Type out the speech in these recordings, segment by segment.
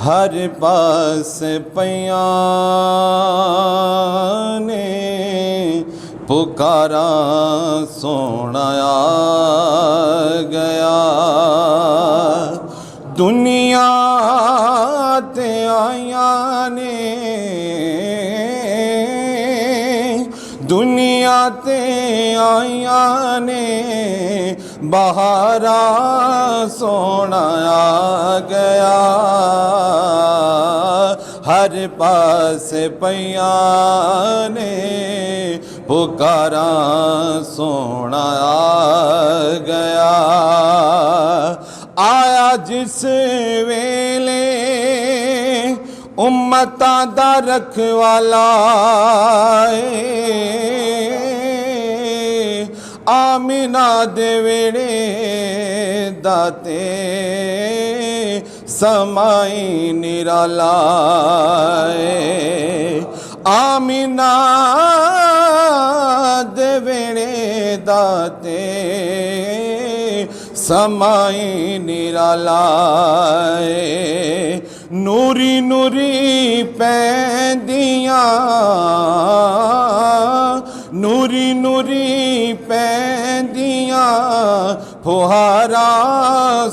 हर पास पयां ने पुकारा सोना आ गया। दुनिया ते आया ने, दुनिया ते आया ने, बहारा सोना आ गया। हर पास पयां ने पुकारा सोना आ गया। आया जिस वेले उम्मतां दा रखवाला, आमिना दे वेड़े दाते समाई निराला। आमिना दे वेड़े दाते समाई निराला। नूरी नूरी पैंदियां, नूरी नूरी पैंदियां, फुहारा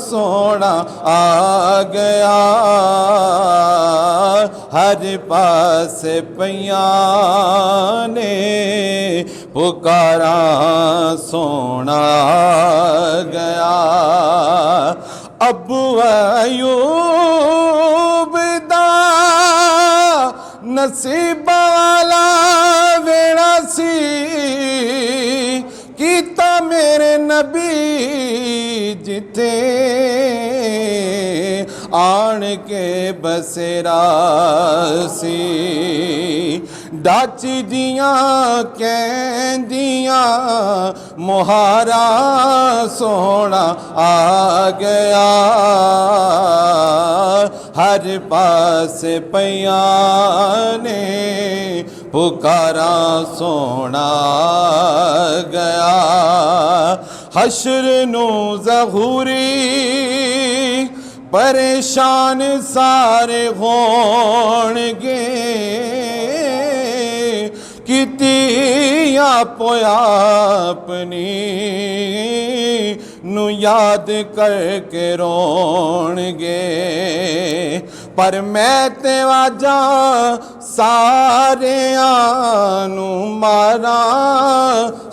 सोना आ गया। हर पास पयां ने पुकारा सोना आ गया। अबू अयूब दा नसीब वाला वेड़ा सी, कीता मेरे नबी जिथे आन के बसेरा सी। डाची दियां कहंदियां मुहारा सोना आ गया। हर पास पयां ने पुकारा सोना आ गया। हश्र नू ज़हूरी परेशान सारे होणगे, किती आपो अपनी नू याद करके रोणगे। पर मैं ते वाजा सारे नू मारा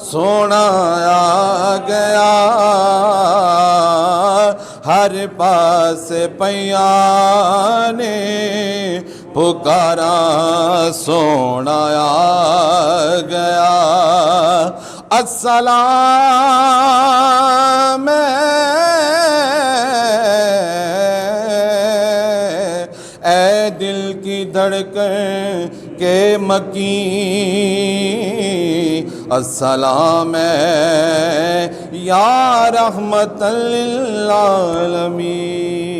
सोना आ गया। हर पास पयां ने पुकारा सोना आ गया। अस्सलाम ऐ दिल की धड़कन के मकी, अस्सलाम या रहमतल लिल आलमीन।